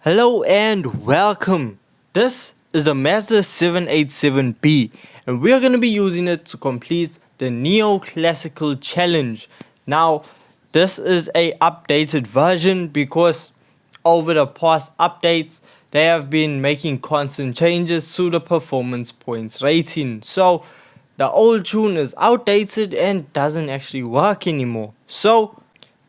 Hello and welcome. This is the Mazda 787B and we are going to be using it to complete the Neoclassical Challenge. Now, this is a updated version because over the past updates, they have been making constant changes to the performance points rating. So, the old tune is outdated and doesn't actually work anymore. So,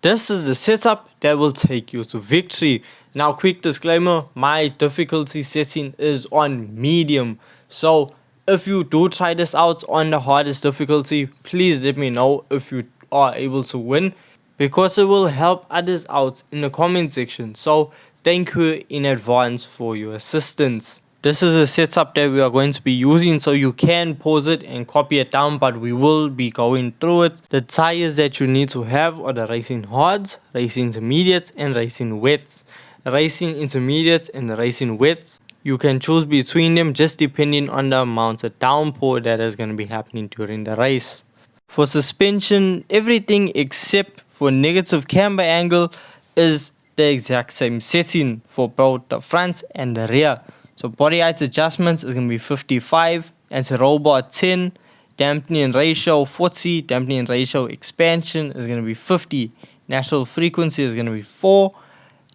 this is the setup that will take you to victory. Now, quick disclaimer, my difficulty setting is on medium. So, if you do try this out on the hardest difficulty, please let me know if you are able to win, because it will help others out in the comment section. So, thank you in advance for your assistance. This is a setup that we are going to be using, so you can pause it and copy it down, but we will be going through it. The tires that you need to have are the racing hards, racing intermediates, and racing wets. Racing intermediates and racing wets, you can choose between them just depending on the amount of downpour that is going to be happening during the race. For suspension, everything except for negative camber angle is the exact same setting for both the front and the rear. So body height adjustments is going to be 55, anti-robot 10, dampening ratio 40, dampening ratio expansion is going to be 50, natural frequency is going to be 4,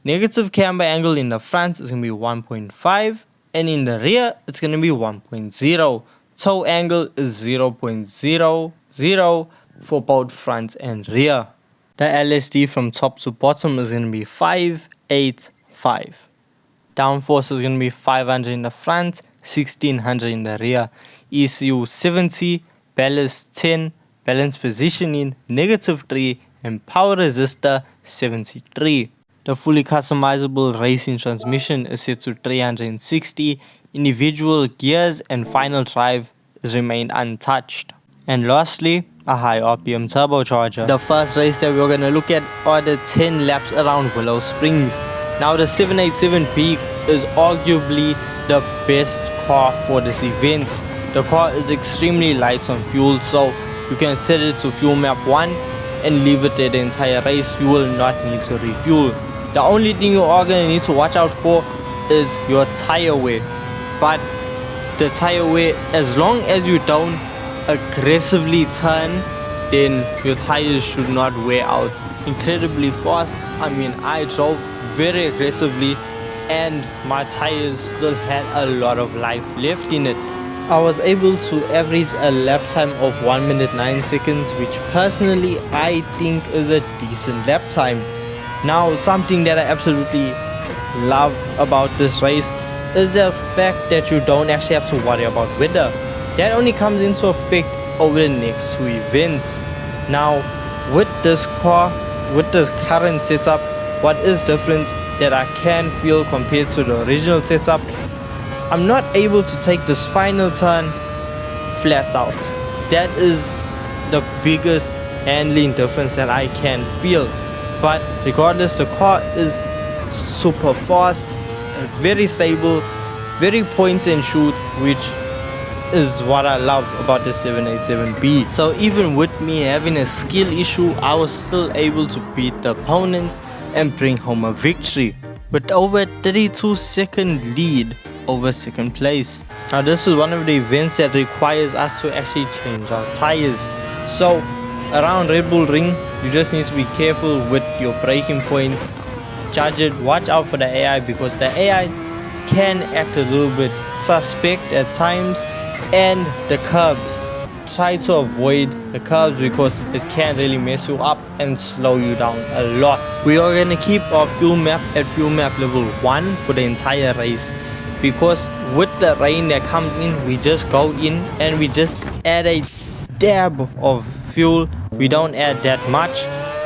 negative camber angle in the front is going to be 1.5, and in the rear it's going to be 1.0. Toe angle is 0.00 for both front and rear. The LSD from top to bottom is going to be 585. Downforce is going to be 500 in the front, 1600 in the rear. ECU 70, ballast 10, balance positioning -3, and power resistor 73. The fully customizable racing transmission is set to 360. Individual gears and final drive is remained untouched. And lastly, a high RPM turbocharger. The first race that we're going to look at are the 10 laps around Willow Springs. Now, the 787B is arguably the best car for this event. The car is extremely light on fuel, so you can set it to fuel map 1 and leave it there the entire race. You will not need to refuel. The only thing you are going to need to watch out for is your tire wear. But the tire wear, as long as you don't aggressively turn, then your tires should not wear out incredibly fast. I mean, I drove very aggressively and my tires still had a lot of life left in it. I was able to average a lap time of 1 minute 9 seconds, which personally I think is a decent lap time. Now, something that I absolutely love about this race is the fact that you don't actually have to worry about weather. That only comes into effect over the next 2 events. Now, with this car, with this current setup, what is different that I can feel compared to the original setup, I'm not able to take this final turn flat out. That is the biggest handling difference that I can feel. But regardless, the car is super fast, very stable, very point and shoot, which is what I love about the 787B. So even with me having a skill issue, I was still able to beat the opponents and bring home a victory with over a 32-second lead over second place. Now, this is one of the events that requires us to actually change our tires. So around Red Bull Ring, you just need to be careful with your braking point. Judge it, watch out for the AI, because the AI can act a little bit suspect at times. And the curbs, try to avoid the curbs because it can really mess you up and slow you down a lot. We are going to keep our fuel map at fuel map level 1 for the entire race, because with the rain that comes in, we just go in and we just add a dab of fuel. We don't add that much,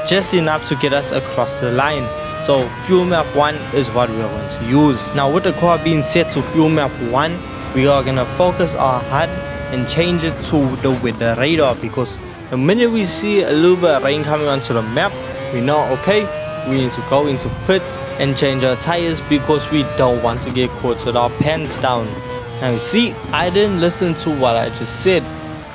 just enough to get us across the line. So fuel map 1 is what we are going to use. Now, with the car being set to fuel map 1, we are going to focus our HUD and change it to the weather radar, because the minute we see a little bit of rain coming onto the map, we know, okay, we need to go into pits and change our tires, because we don't want to get caught with our pants down. Now you see, I didn't listen to what I just said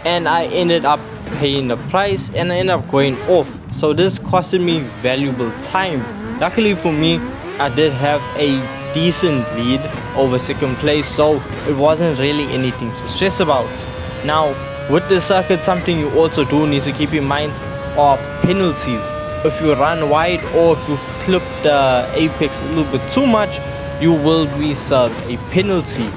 and I ended up paying the price and I ended up going off. So this costed me valuable time. Luckily for me, I did have a decent lead over second place, so it wasn't really anything to stress about. Now with the circuit, something you also do need to keep in mind are penalties. If you run wide or if you clip the apex a little bit too much, you will be served a penalty.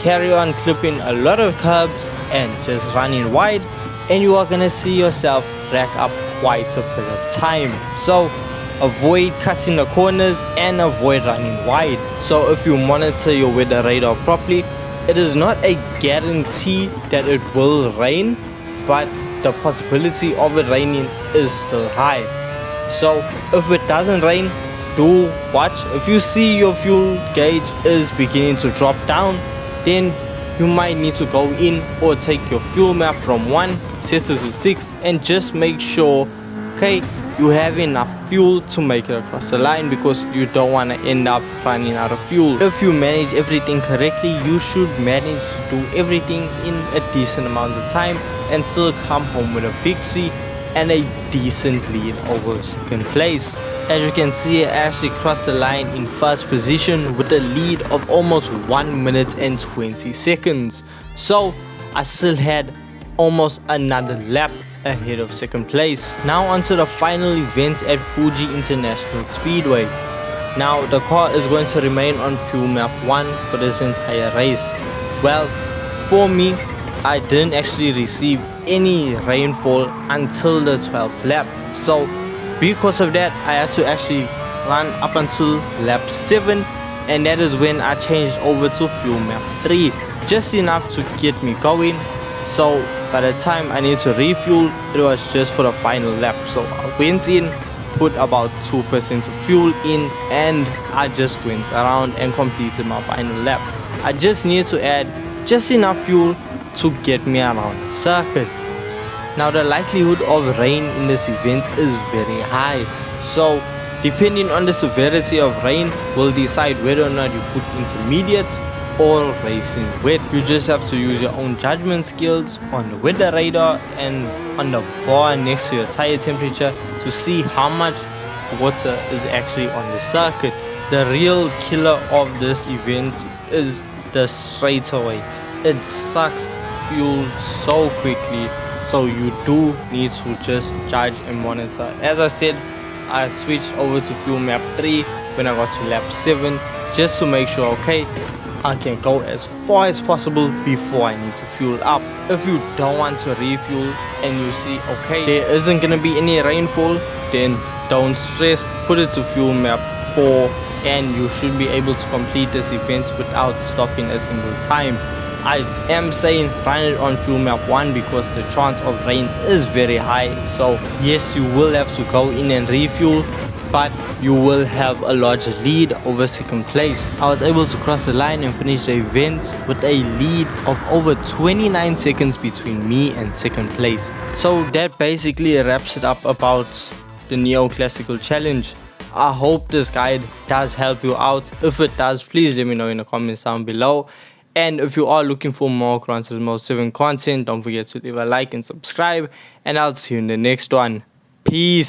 Carry on clipping a lot of curbs and just running wide, and you are gonna see yourself rack up quite a bit of time. So avoid cutting the corners and avoid running wide. So if you monitor your weather radar properly, it is not a guarantee that it will rain, but the possibility of it raining is still high. So if it doesn't rain, do watch. If you see your fuel gauge is beginning to drop down, then you might need to go in or take your fuel map from 1, set it to 6, and just make sure, okay, you have enough fuel to make it across the line, because you don't want to end up running out of fuel. If you manage everything correctly, you should manage to do everything in a decent amount of time and still come home with a victory and a decent lead over second place. As you can see, I actually crossed the line in first position with a lead of almost 1 minute and 20 seconds. So I still had almost another lap ahead of second place. Now onto the final event at Fuji International Speedway. Now the car is going to remain on fuel map 1 for this entire race. Well, for me, I didn't actually receive any rainfall until the 12th lap. So because of that, I had to actually run up until lap 7, and that is when I changed over to fuel map 3, just enough to get me going. So by the time I need to refuel, it was just for the final lap. So I went in, put about 2% of fuel in, and I just went around and completed my final lap. I just need to add just enough fuel to get me around the circuit. Now the likelihood of rain in this event is very high, so depending on the severity of rain will decide whether or not you put intermediates or racing wet. You just have to use your own judgment skills on the weather radar and on the bar next to your tire temperature to see how much water is actually on the circuit. The real killer of this event is the straightaway. It sucks fuel so quickly, so you do need to just judge and monitor. As I said, I switched over to fuel map 3 when I got to lap 7, just to make sure, okay, I can go as far as possible before I need to fuel up. If you don't want to refuel and you see, okay, there isn't gonna be any rainfall, then don't stress, put it to fuel map 4, and you should be able to complete this event without stopping a single time. I am saying run it on fuel map 1 because the chance of rain is very high. So yes, you will have to go in and refuel, but you will have a larger lead over second place. I was able to cross the line and finish the event with a lead of over 29 seconds between me and second place. So that basically wraps it up about the Neo Classical Challenge. I hope this guide does help you out. If it does, please let me know in the comments down below. And if you are looking for more Gran Turismo 7 content, don't forget to leave a like and subscribe. And I'll see you in the next one. Peace.